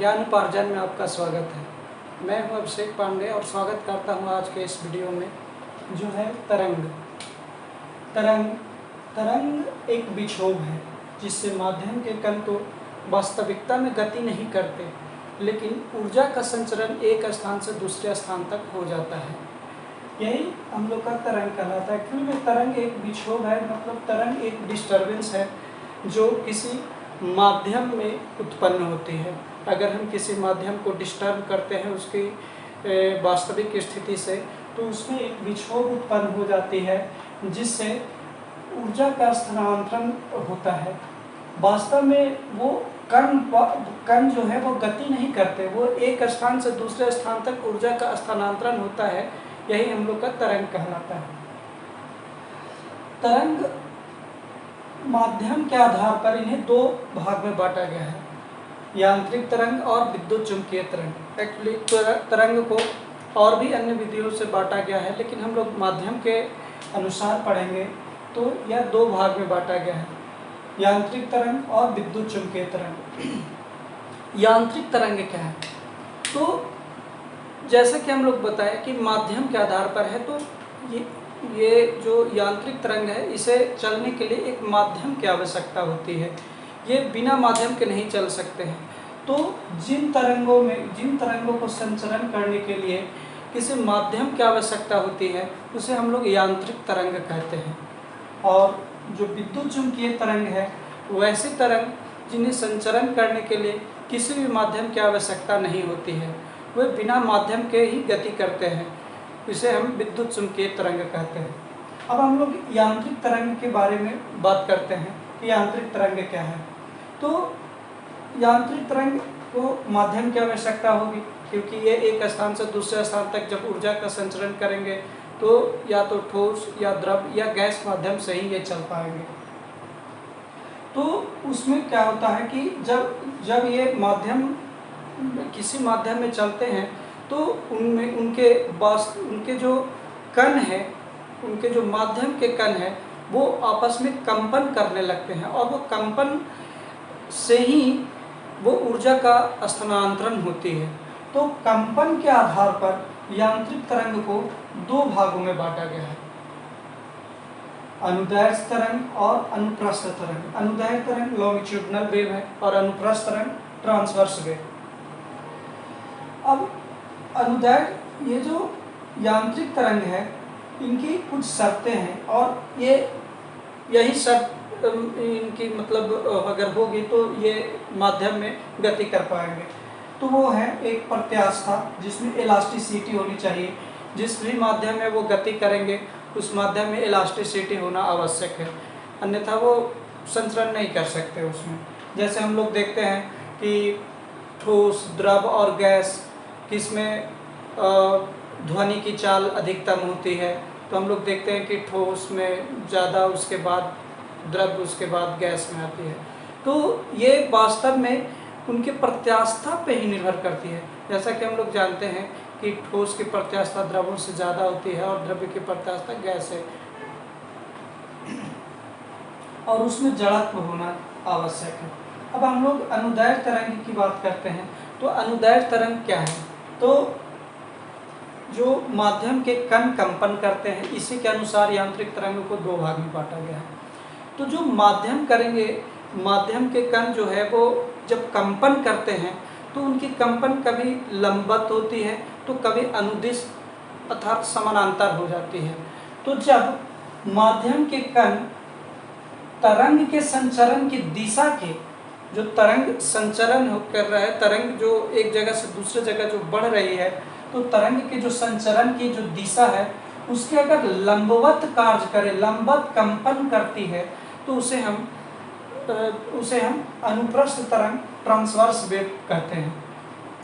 ज्ञानोपार्जन में आपका स्वागत है। मैं हूं अभिषेक पांडे और स्वागत करता हूं आज के इस वीडियो में, जो है तरंग। तरंग एक विक्षोभ है जिससे माध्यम के कण तो वास्तविकता में गति नहीं करते, लेकिन ऊर्जा का संचरण एक स्थान से दूसरे स्थान तक हो जाता है। यही हम लोग का तरंग कहलाता है। एक्चुअली में तरंग एक विक्षोभ है, मतलब तरंग एक डिस्टर्बेंस है जो किसी माध्यम में उत्पन्न होती है। अगर हम किसी माध्यम को डिस्टर्ब करते हैं उसकी वास्तविक स्थिति से, तो उसमें एक विक्षोभ उत्पन्न हो जाती है जिससे ऊर्जा का स्थानांतरण होता है। वास्तव में वो कण जो है वो गति नहीं करते, वो एक स्थान से दूसरे स्थान तक ऊर्जा का स्थानांतरण होता है। यही हम लोग का तरंग कहलाता है। तरंग माध्यम के आधार पर इन्हें दो भाग में बांटा गया है, यांत्रिक तरंग और विद्युत चुंबकीय तरंग। एक्चुअली तरंग को और भी अन्य विधियों से बांटा गया है, लेकिन हम लोग माध्यम के अनुसार पढ़ेंगे तो यह दो भाग में बांटा गया है, यांत्रिक तरंग और विद्युत चुंबकीय तरंग। यांत्रिक तरंग क्या है? तो जैसा कि हम लोग बताएं कि माध्यम के आधार पर है, तो ये जो यांत्रिक तरंग है, इसे चलने के लिए एक माध्यम की आवश्यकता होती है। ये बिना माध्यम के नहीं चल सकते हैं। तो जिन तरंगों को संचरण करने के लिए किसी माध्यम की आवश्यकता होती है, उसे हम लोग यांत्रिक तरंग कहते हैं। और जो विद्युत चुंबकीय तरंग है, वैसे तरंग जिन्हें संचरण करने के लिए किसी भी माध्यम की आवश्यकता नहीं होती है, वे बिना माध्यम के ही गति करते हैं, इसे हम विद्युत चुंबकीय तरंग कहते हैं। अब हम लोग यांत्रिक तरंग के बारे में बात करते हैं कि यांत्रिक तरंग क्या है। तो यांत्रिक तरंग को माध्यम की आवश्यकता होगी, क्योंकि ये एक स्थान से दूसरे स्थान तक जब ऊर्जा का संचरण करेंगे तो या तो ठोस या द्रव या गैस माध्यम से ही ये चल पाएंगे। तो उसमें क्या होता है कि जब ये माध्यम किसी माध्यम में चलते हैं तो उनमें उनके जो कण हैं, उनके जो माध्यम के कण हैं, वो आपस में कंपन करने लगते हैं और वो कंपन से ही वो ऊर्जा का स्थानांतरण होती है। तो कंपन के आधार पर यांत्रिक तरंग को दो भागों में बांटा गया है, अनुदैर्ध्य तरंग और अनुप्रस्थ तरंग। अनुदैर्ध्य तरंग लॉन्गिट्यूडिनल वेव है और अनुप्रस्थ तरंग ट्रांसवर्स वेव। अब अनुदैर्ध्य, ये जो यांत्रिक तरंग है, इनकी कुछ शर्तें हैं और यही शर्त इनकी मतलब अगर होगी तो ये माध्यम में गति कर पाएंगे। तो वो है एक प्रत्यास्था, जिसमें इलास्टिसिटी होनी चाहिए। जिस भी माध्यम में वो गति करेंगे उस माध्यम में इलास्टिसिटी होना आवश्यक है, अन्यथा वो संचरण नहीं कर सकते उसमें। जैसे हम लोग देखते हैं कि ठोस, द्रव और गैस किसमें ध्वनि की चाल अधिकतम होती है, तो हम लोग देखते हैं कि ठोस में ज़्यादा, उसके बाद द्रव, उसके बाद गैस में आती है। तो ये वास्तव में उनके प्रत्यास्था पे ही निर्भर करती है। जैसा कि हम लोग जानते हैं कि ठोस की प्रत्यास्था द्रवों से ज़्यादा होती है और द्रव्य की प्रत्यास्था गैस है, और उसमें जड़त्व होना आवश्यक है। अब हम लोग अनुदैर्ध्य तरंग की बात करते हैं। तो अनुदैर्ध्य तरंग क्या है? तो जो माध्यम के कण कंपन करते हैं, इसी के अनुसार यांत्रिक तरंग को दो भाग में बांटा गया है। तो जो माध्यम करेंगे, माध्यम के कण जो है वो जब कंपन करते हैं तो उनकी कंपन कभी लंबवत होती है तो कभी अनुदिश अर्थात समानांतर हो जाती है। तो जब माध्यम के कण तरंग के संचरण की दिशा के, जो तरंग संचरण कर रहा है, तरंग जो एक जगह से दूसरे जगह जो बढ़ रही है, तो तरंग के जो संचरण की जो दिशा है उसके अगर लंबवत कार्य करे, लंबवत कंपन करती है, तो उसे हम अनुप्रस्थ तरंग ट्रांसवर्स वेव कहते हैं।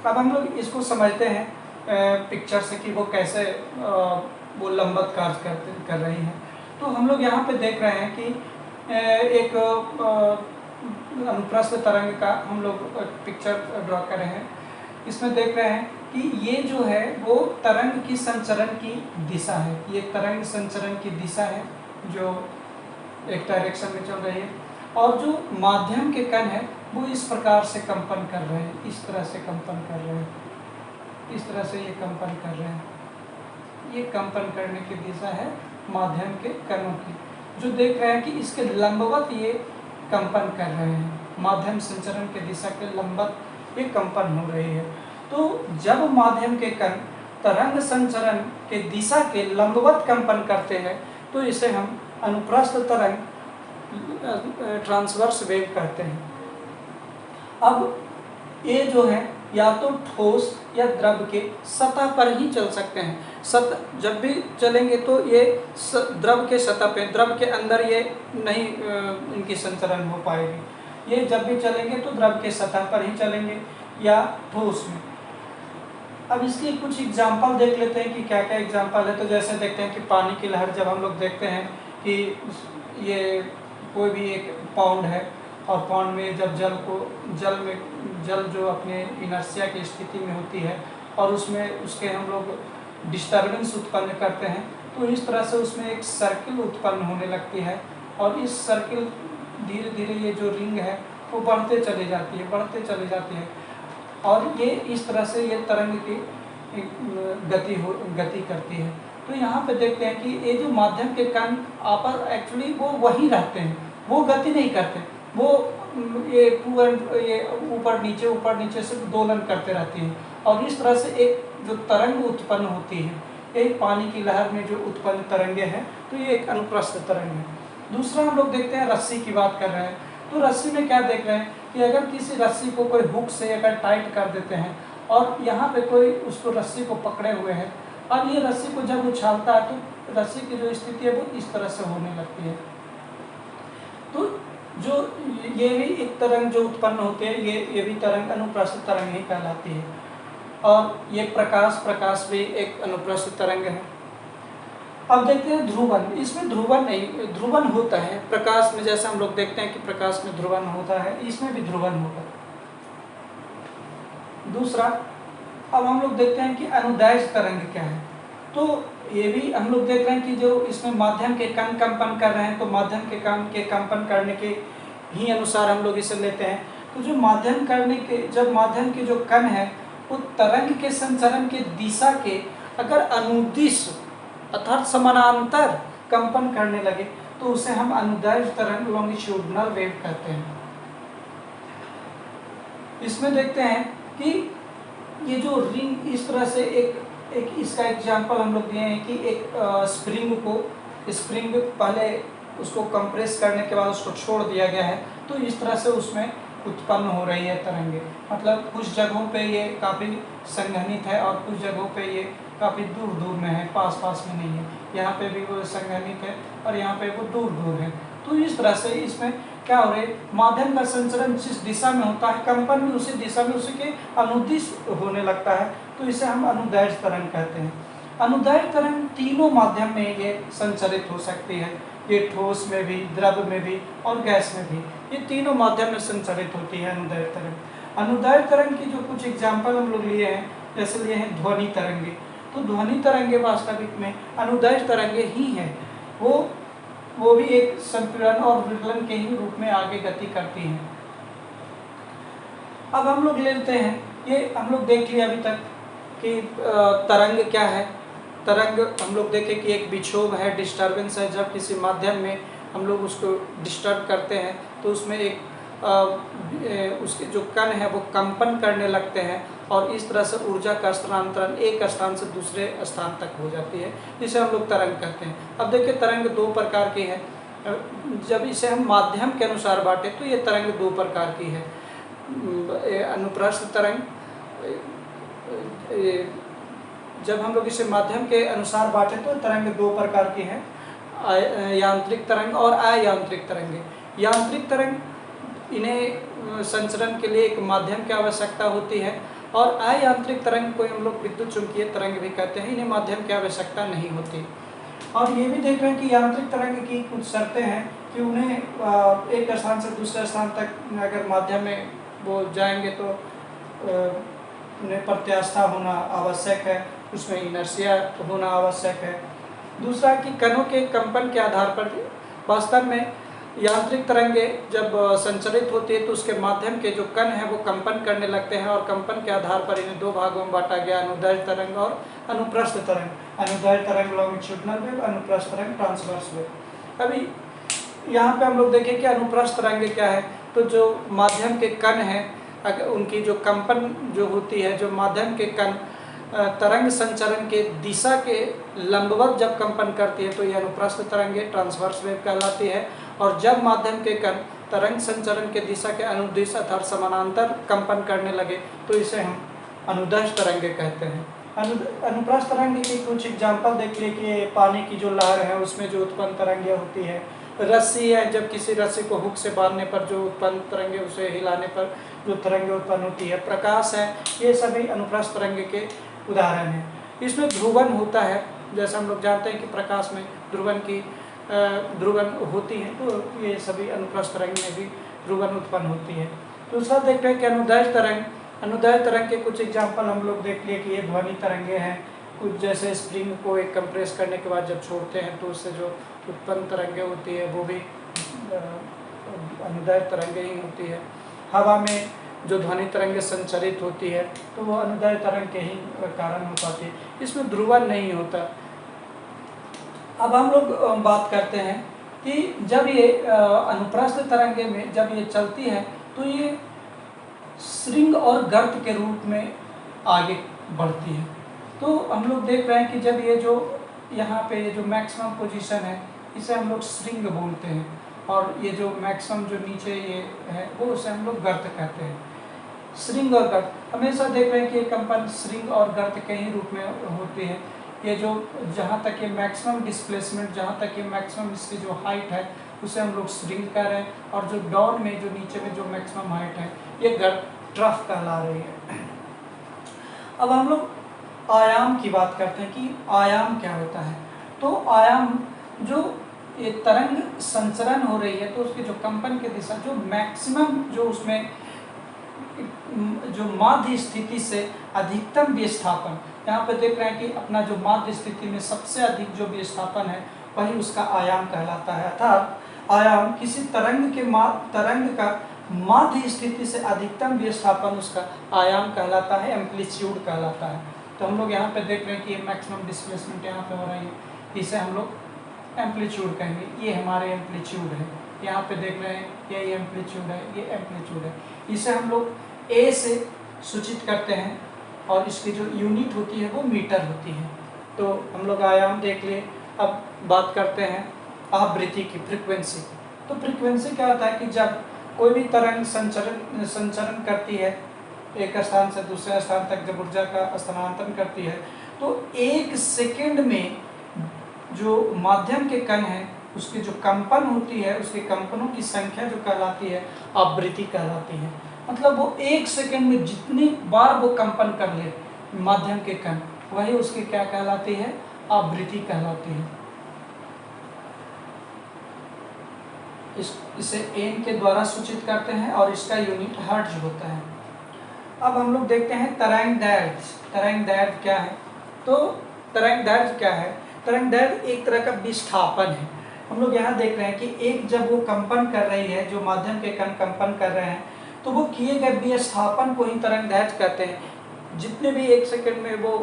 अब हम लोग इसको समझते हैं पिक्चर से कि वो कैसे वो लंबवत कार्य कर रही हैं। तो हम लोग यहाँ पे देख रहे हैं कि एक अनुप्रस्थ तरंग का हम लोग पिक्चर ड्रॉ कर रहे हैं। इसमें देख रहे हैं कि ये जो है वो तरंग की संचरण की दिशा है। ये तरंग संचरण की दिशा है जो एक डायरेक्शन में चल रही है, और जो माध्यम के कण है वो इस प्रकार से कंपन कर रहे हैं, इस तरह से कंपन कर रहे हैं, इस तरह से ये कंपन कर रहे हैं। ये कंपन करने की दिशा है माध्यम के कणों की, जो देख रहे हैं कि इसके लंबवत ये कंपन कर रहे हैं, माध्यम संचरण के दिशा के लंबवत ये कंपन हो रही है। तो जब माध्यम के कण तरंग संचरण के दिशा के लंबवत कंपन करते हैं तो इसे हम अनुप्रस्थ तरंग, ट्रांसवर्स वेव कहते हैं। अब ये जो है या तो ठोस या द्रव के सतह पर ही चल सकते हैं। जब भी चलेंगे तो ये द्रव के सतह पे, द्रव के अंदर ये नहीं इनकी संचरण हो पाएगी। ये जब भी चलेंगे तो द्रव के सतह पर ही चलेंगे या ठोस में। अब इसके कुछ एग्जाम्पल देख लेते हैं कि क्या क्या एग्जाम्पल है। तो जैसे देखते हैं कि पानी की लहर, जब हम लोग देखते हैं कि ये कोई भी एक पॉन्ड है और पॉन्ड में जब जल जो अपने इनर्शिया की स्थिति में होती है और उसमें उसके हम लोग डिस्टर्बेंस उत्पन्न करते हैं, तो इस तरह से उसमें एक सर्किल उत्पन्न होने लगती है और इस सर्किल धीरे धीरे ये जो रिंग है वो बढ़ते चली जाती है और ये इस तरह से ये तरंग की गति करती है। तो यहाँ पे देखते हैं कि ये जो माध्यम के कण आपस एक्चुअली वो वहीं रहते हैं, वो गति नहीं करते, वो ये ऊपर नीचे से दोलन करते रहती हैं और इस तरह से एक जो तरंग उत्पन्न होती है, एक पानी की लहर में जो उत्पन्न तरंगे हैं, तो ये एक अनुप्रस्थ तरंग है। दूसरा हम लोग देखते हैं, रस्सी की बात कर रहे हैं। तो रस्सी में क्या देख रहे हैं कि अगर किसी रस्सी को कोई हुक से अगर टाइट कर देते हैं और यहाँ पे कोई उसको रस्सी को पकड़े हुए है, अब ये रस्सी को जब उछालता है तो रस्सी की जो स्थिति है वो इस तरह से होने लगती है। तो जो ये भी एक तरंग जो उत्पन्न होती है, ये भी तरंग अनुप्रस्थ तरंग ही कहलाती है। और ये प्रकाश भी एक अनुप्रस्थ तरंग है। अब देखते हैं ध्रुवन। इसमें ध्रुवन नहीं, ध्रुवन होता है प्रकाश में, जैसा हम लोग देखते हैं कि प्रकाश में ध्रुवन होता है, इसमें भी ध्रुवन होगा। दूसरा, अब हम लोग देखते हैं कि अनुदैर्ध्य तरंग क्या है। तो ये भी हम लोग देख रहे हैं कि जो इसमें माध्यम के कण कंपन कर रहे हैं, तो माध्यम के कण के कंपन करने के ही अनुसार हम लोग इसे लेते हैं। तो जो माध्यम करने के, जब माध्यम के जो कण है वो तरंग के संचरण के दिशा के अगर अनुदिश अर्थात समानांतर कंपन करने लगे तो उसे हम अनुदैर्ध्य तरंग, लॉन्गिट्यूडिनल वेव कहते हैं। इसमें देखते हैं कि ये जो रिंग इस तरह से एक इसका एग्जांपल हम लोग दिए हैं कि एक स्प्रिंग पहले उसको कंप्रेस करने के बाद उसको छोड़ दिया गया है, तो इस तरह से उसमें उत्पन्न हो रही है तरंगे। मतलब कुछ जगहों पे ये काफ़ी संघनित है और कुछ जगहों पे ये काफ़ी दूर दूर में है, पास पास में नहीं है। यहाँ पे भी वो संघनित है और यहाँ पे वो दूर दूर है। तो इस तरह से इसमें क्या हो रहा है, माध्यम का संचरण जिस दिशा में होता है, कंपन भी उसी दिशा में उसी के अनुदिश होने लगता है, तो इसे हम अनुदैर्ध्य तरंग कहते हैं। अनुदैर्ध्य तरंग तीनों माध्यम में ये संचरित हो सकती है, ये ठोस में भी, द्रव में भी और गैस में भी, ये तीनों माध्यम में संचरित होती है अनुदैर्ध्य तरंग। अनुदैर्ध्य तरंग की जो कुछ एग्जाम्पल हम लोग लिए हैं, जैसे लिए हैं ध्वनि तरंगे। तो ध्वनि तरंगे वास्तविक में अनुदैर्ध्य तरंगे ही हैं, वो भी एक संपीड़न और विकलन के ही रूप में आगे गति करती हैं। अब हम लोग लेते हैं, ये हम लोग देख लिया अभी तक कि तरंग क्या है। तरंग हम लोग देखें कि एक विक्षोभ है, डिस्टर्बेंस है। जब किसी माध्यम में हम लोग उसको डिस्टर्ब करते हैं तो उसमें एक उसके जो कण है वो कंपन करने लगते हैं और इस तरह से ऊर्जा का स्थानांतरण एक स्थान से दूसरे स्थान तक हो जाती है, जिसे हम लोग तरंग कहते हैं। अब देखिए तरंग दो प्रकार की है। जब इसे हम माध्यम के अनुसार बांटे तो ये तरंग दो प्रकार की है। अनुप्रस्थ तरंग, जब हम लोग इसे माध्यम के अनुसार बांटे तो तरंग दो प्रकार की है, यांत्रिक तरंग और अयांत्रिक तरंगे। यांत्रिक तरंग, इन्हें संचरण के लिए एक माध्यम की आवश्यकता होती है और अयांत्रिक तरंग को हम लोग विद्युत चुंबकीय तरंग भी कहते हैं, इन्हें माध्यम की आवश्यकता नहीं होती। और ये भी देख रहे हैं कि यांत्रिक तरंग की कुछ शर्तें हैं कि उन्हें एक स्थान से दूसरे स्थान तक अगर माध्यम में वो जाएंगे तो उन्हें प्रत्यास्था होना आवश्यक है, उसमें इनर्शिया होना आवश्यक है। दूसरा कि कणों के कंपन के आधार पर वास्तव में यांत्रिक तरंगे जब संचरित होती है तो उसके माध्यम के जो कण हैं वो कंपन करने लगते हैं और कंपन के आधार पर इन्हें दो भागों में बांटा गया, अनुदैर्ध्य तरंग और अनुप्रस्थ तरंग। अनुदैर्ध्य तरंग लॉन्गिट्यूडिनल वेव, अनुप्रस्थ तरंग ट्रांसवर्स वेव। अभी यहाँ पे हम लोग देखें कि अनुप्रस्थ तरंग क्या है। तो जो माध्यम के कण हैं अगर उनकी जो कंपन जो होती है, जो माध्यम के कण तरंग संचरण के दिशा के लंबवत जब कंपन करती है तो यह अनुप्रस्थ तरंगे ट्रांसवर्स वेव कहलाती है। और जब माध्यम के कण तरंग संचरण के दिशा के अनुदिश अर्थात समानांतर कंपन करने लगे तो इसे हम अनुदैर्ध्य तरंगे कहते हैं। अनुप्रस्थ तरंग की कुछ एग्जाम्पल देख लिए कि पानी की जो लहर है उसमें जो उत्पन्न तरंगे होती है, रस्सी है, जब किसी रस्सी को हुक से बांधने पर जो उत्पन्न तरंगे, उसे हिलाने पर जो तरंगे उत्पन्न होती है, प्रकाश है, ये सभी अनुप्रस्थ तरंगे के उदाहरण हैं। इसमें ध्रुवन होता है, जैसा हम लोग जानते हैं कि प्रकाश में ध्रुवन होती है, तो ये सभी अनुप्रस्थ तरंग में भी ध्रुवन उत्पन्न होती है। दूसरा देखते हैं कि अनुदैर्ध्य तरंग। अनुदैर्ध्य तरंग के कुछ एग्जाम्पल हम लोग देख लिए कि ये ध्वनि तरंगे हैं। कुछ जैसे स्प्रिंग को एक कंप्रेस करने के बाद जब छोड़ते हैं तो उससे जो उत्पन्न तरंगे होती है वो भी अनुदैर्ध्य तरंगे ही होती है। हवा में जो ध्वनि तरंगे संचरित होती है तो वो अनुदैर्ध्य तरंग के ही कारण हो पाती है, इसमें ध्रुवन नहीं होता। अब हम लोग बात करते हैं कि जब ये अनुप्रस्थ तरंगे में जब ये चलती है तो ये श्रृंग और गर्त के रूप में आगे बढ़ती है। तो हम लोग देख रहे हैं कि जब ये जो यहाँ पे ये जो मैक्सिमम पोजीशन है इसे हम लोग श्रृंग बोलते हैं, और ये जो मैक्सिमम जो नीचे ये है वो उसे हम लोग गर्त कहते हैं। श्रृंग और गर्त हमेशा देख रहे हैं कि ये कंपन श्रृंग और गर्त के ही रूप में होती है। ये जो जहाँ तक ये मैक्सिमम डिस्प्लेसमेंट, जहाँ तक ये मैक्सिमम इसकी जो हाइट है उसे हम लोग श्रृंग कह रहे हैं, और जो डाउन में जो नीचे में जो मैक्सिमम हाइट है ये गर्त ट्रफ कहला रही है। अब हम लोग आयाम की बात करते हैं कि आयाम क्या होता है। तो आयाम जो ये तरंग संचरण हो रही है तो उसकी जो कंपन की दिशा, जो मैक्सिमम जो उसमें जो माध्य स्थिति से अधिकतम विस्थापन, यहाँ पे देख रहे हैं कि अपना जो माध्य स्थिति में सबसे अधिक जो विस्थापन है वही उसका आयाम कहलाता है। अर्थात आयाम किसी तरंग का माध्य स्थिति से अधिकतम विस्थापन उसका आयाम कहलाता है, एम्पलीट्यूड कहलाता है। तो हम लोग यहाँ पे देख रहे हैं कि ये मैक्सिमम डिस्प्लेसमेंट यहाँ पे हो रही है, इसे हम लोग एम्पलीट्यूड कहेंगे। ये हमारे एम्पलीट्यूड है, यहाँ पे देख रहे हैं ये एम्पलीट्यूड है, ये एम्पलीट्यूड है। इसे हम लोग ए से सूचित करते हैं और इसकी जो यूनिट होती है वो मीटर होती है। तो हम लोग आयाम देख लिए। अब बात करते हैं आवृत्ति की, फ्रीक्वेंसी। तो फ्रीक्वेंसी क्या होता है कि जब कोई भी तरंग संचरण करती है एक स्थान से दूसरे स्थान तक, जब ऊर्जा का स्थानांतरण करती है तो एक सेकेंड में जो माध्यम के कण हैं उसकी जो कंपन होती है, उसके कंपनों की संख्या जो कहलाती है आवृत्ति कहलाती है। मतलब वो एक सेकेंड में जितनी बार वो कंपन कर ले माध्यम के कण, वही उसकी क्या कहलाती है, आवृत्ति कहलाती है। इसे एन के द्वारा सूचित करते हैं और इसका यूनिट हर्ट्ज होता है। अब हम लोग देखते हैं तरंग दैर्ध्य। तरंग दैर्ध्य क्या है? तो तरंग दैर्ध्य क्या है? तरंग दैर्ध्य एक तरह का विस्थापन है। हम लोग यहाँ देख रहे हैं कि एक जब वो कंपन कर रही है, जो माध्यम के कण कंपन कर रहे हैं, तो वो किए गए विस्थापन को ही तरंग दैर्ध्य कहते हैं। जितने भी एक सेकंड में वो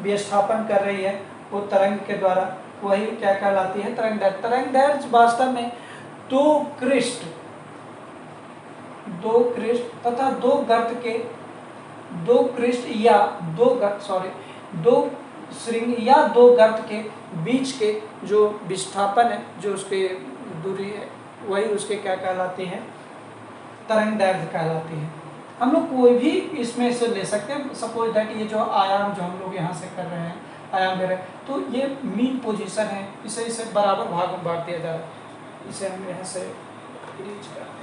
विस्थापन कर रही है वो तरंग के द्वारा, वही क्या कहलाती है, तरंग दैर्ध्य। तरंग दैर्ध्य वास्तव में दो क्रिस्ट तथा दो श्रृंग या दो गर्त के बीच के जो विस्थापन है, जो उसके दूरी है, वही उसके क्या कहलाती है, तरंग दैर्ध्य कहलाती है। हम लोग कोई भी इसमें से ले सकते हैं। सपोज दैट ये जो आयाम जो हम लोग यहाँ से कर रहे हैं, आयाम ले रहे हैं, तो ये मीन पोजीशन है, इसे बराबर भाग में बांट दिया जा रहा है। इसे हम यहाँ से रीच कर दे रहे हैं।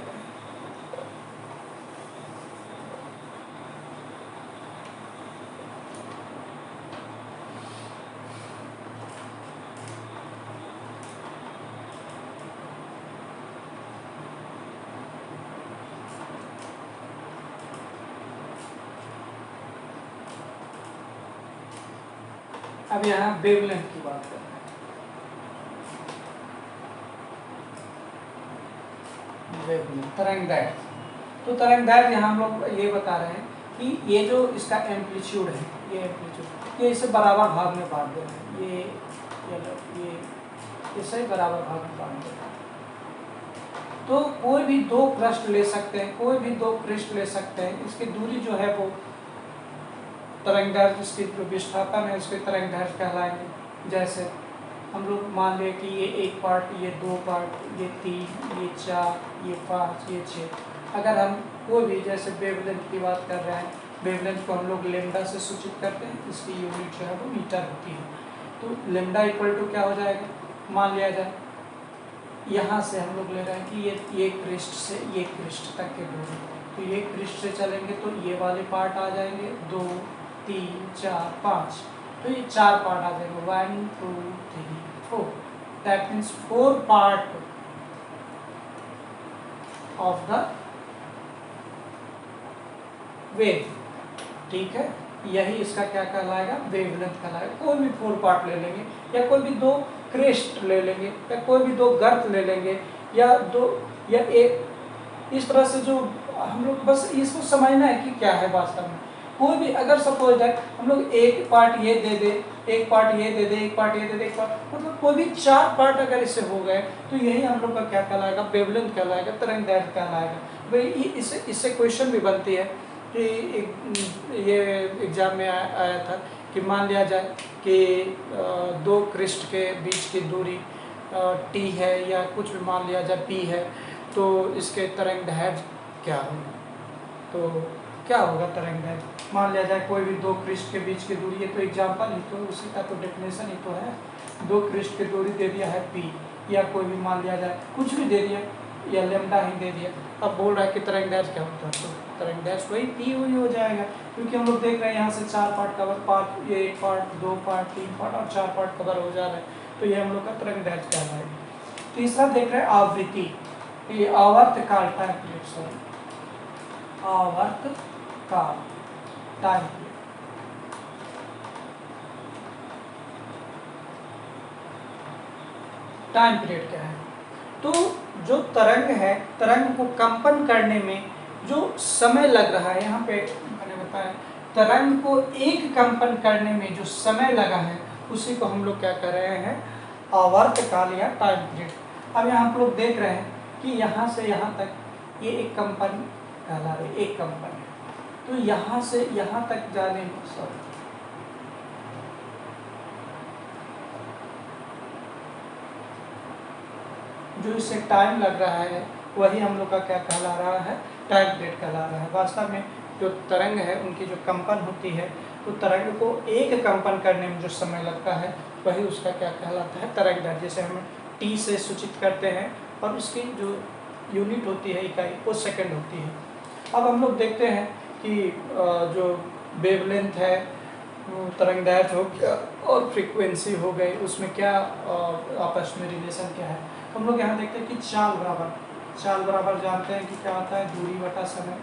अब यहाँ वेवलेंथ की बात करते हैं। वेवलेंथ तरंग दैर्ध्य। तो तरंग दैर्ध्य यहाँ हम लोग ये बता रहे हैं कि ये जो इसका एम्पलीट्यूड है, ये एम्पलीट्यूड ये इसे बराबर भाग में बांट दे रहे हैं, ये इसे बराबर भाग में बांट दे रहे हैं। तो कोई भी दो पृष्ठ ले सकते हैं, कोई भी दो पृष्ठ ले सकते हैं, इसकी दूरी जो है वो तरंग दैर्ध्य, इसकी जो विस्थापन है उसके तरंग दैर्ध्य कहलाएंगे। जैसे हम लोग मान लें कि ये एक पार्ट, ये दो पार्ट, ये 3, ये 4, ये 5, ये 6। अगर हम कोई भी जैसे वेवलेंथ की बात कर रहे हैं, वेवलेंथ को हम लोग लेमडा से सूचित करते हैं, इसकी यूनिट जो है वो मीटर होती है। तो लेमडा इक्वल टू क्या हो जाएगा, मान लिया जाए यहाँ से हम लोग ले रहे हैं कि ये पृष्ठ से ये पृष्ठ तक के दूरी, तो ये पृष्ठ से चलेंगे तो ये वाले पार्ट आ जाएंगे 2, 3, 4, 5, तो ये 4 पार्ट आ जाएंगे 1, 2, 3, 4। That means 4 part of the wave. ठीक है, यही इसका क्या कहलाएगा, वेवलेंथ कहलाएगा। कोई भी 4 पार्ट ले लेंगे, या कोई भी दो क्रेस्ट ले लेंगे, या कोई भी दो गर्त ले लेंगे, या दो या एक, इस तरह से जो हम लोग बस इसको समझना है कि क्या है वास्तव में। कोई भी अगर सपोज दैट हम लोग एक पार्ट ये दे दे, एक पार्ट ये दे दे, एक पार्ट ये दे दे, एक पार्ट, मतलब कोई भी 4 पार्ट अगर इससे हो गए तो यही हम लोग का क्या कहलाएगा, वेवलेंथ कहलाएगा, तरंग दैर्ध्य कहलाएगा। भाई इससे क्वेश्चन भी बनती है कि ये एग्जाम में आया था कि मान लिया जाए कि दो क्रिस्ट के बीच की दूरी टी है, या कुछ भी मान लिया जाए पी है, तो इसके तरंग दैर्ध्य क्या होगा। तो क्या होगा तरंग दैर्ध्य, मान लिया जाए कोई भी दो क्रिस्ट के बीच की दूरी, ये तो एग्जाम्पल ही तो उसी का तो डेफिनेशन ही तो है। दो क्रिस्ट की दूरी दे दिया है पी, या कोई भी मान लिया जाए कुछ भी दे दिया, या लेमडा ही दे दिया। अब बोल रहा है कि तरंग दैर्ध्य क्या होता है, तो तरंग दैर्ध्य वही पी हुई हो जाएगा, क्योंकि हम लोग देख रहे हैं यहाँ से 4 पार्ट कवर, 5 ये 1 पार्ट, 2 पार्ट, 3 पार्ट और 4 पार्ट कवर हो जा रहा है, तो ये हम लोग का तरंग दैर्ध्य कहलाएगा। तीसरा देख रहे हैं आवृत्ति, ये आवर्तकाल टाइम पीरियड, सॉरी आवर्तकाल टाइम पीरियड। टाइम पीरियड क्या है, तो जो तरंग है, तरंग को कंपन करने में जो समय लग रहा है, यहाँ पे मैंने बताया तरंग को एक कंपन करने में जो समय लगा है उसी को हम लोग क्या कर रहे हैं, आवर्तकाल या टाइम पीरियड। अब यहाँ आप लोग देख रहे हैं कि यहाँ से यहाँ तक ये एक कंपन कहला रहे, एक कंपन है, तो यहाँ से यहाँ तक जाने में जो इससे टाइम लग रहा है वही हम लोग का क्या कहला रहा है, टाइम पीरियड कहला रहा है। वास्तव में जो तरंग है उनकी जो कंपन होती है, तो तरंग को एक कंपन करने में जो समय लगता है वही उसका क्या कहलाता है, तरंग दैर्ध्य। जैसे हम टी से सूचित करते हैं और उसकी जो यूनिट होती है, इकाई, वो सेकंड होती है। अब हम लोग देखते हैं कि जो वेवलेंथ है, तरंग दैर्ध्य हो गया और फ्रीक्वेंसी हो गई, उसमें क्या आपस में रिलेशन क्या है। हम लोग यहाँ देखते हैं कि चाल बराबर जानते हैं कि क्या होता है, दूरी बटा समय।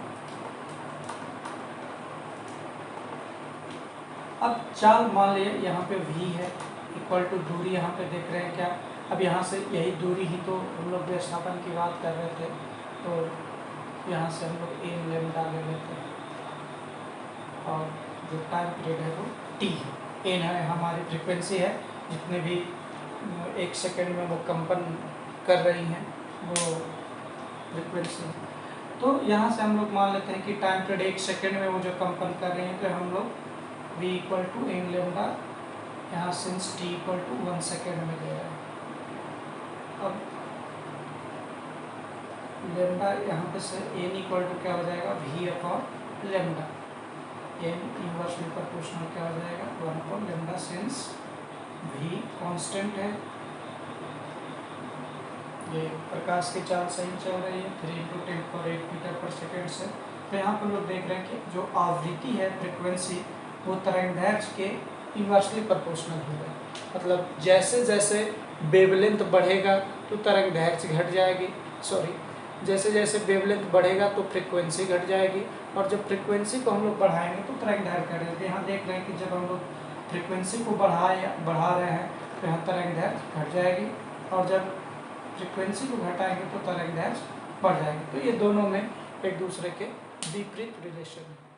अब चाल मान लिए यहाँ पे v है इक्वल टू दूरी, यहाँ पे देख रहे हैं क्या, अब यहाँ से यही दूरी ही तो हम लोग विस्थापन की बात कर रहे थे, तो यहाँ से हम लोग n लेमडा ले लेते हैं, और जो टाइम पीरियड है वो t है, n है हमारी फ्रीक्वेंसी है, जितने भी 1 सेकंड में वो कंपन कर रही हैं वो फ्रीक्वेंसी। तो यहाँ से हम लोग मान लेते हैं कि टाइम पीरियड 1 सेकंड में वो जो कंपन कर रही हैं, तो हम लोग v equal to n lambda, यहाँ since t equal to 1 second में दे रहे हैं। अब लेमडा यहाँ पे से n इक्वल टू क्या हो जाएगा, v upon lambda, n inversely proportional क्या हो जाएगा, 1 upon lambda, since v constant है। ये प्रकाश की चाल सही चल रही है 3 × 10⁸ मीटर पर सेकेंड से। तो यहाँ पर लोग देख रहे हैं कि जो आवृत्ति है, फ्रिक्वेंसी, वो तरंग दैर्ध्य के इन्वर्सली प्रोपोर्शनल होगा। मतलब जैसे जैसे वेवलेंथ बढ़ेगा तो तरंग दैर्ध्य घट जाएगी, जैसे जैसे वेवलेंथ बढ़ेगा तो फ्रिक्वेंसी घट जाएगी, और जब फ्रिक्वेंसी को हम लोग बढ़ाएंगे तो तरंग दैर्ध्य घट जाएगी। यहाँ देख रहे हैं कि जब हम लोग फ्रिक्वेंसी को बढ़ा रहे हैं तो यहाँ तरंग दैर्ध्य घट जाएगी, और जब फ्रिक्वेंसी को घटाएंगे तो तरंग दैर्ध्य बढ़ जाएगी। तो ये दोनों में एक दूसरे के विपरीत रिलेशन है।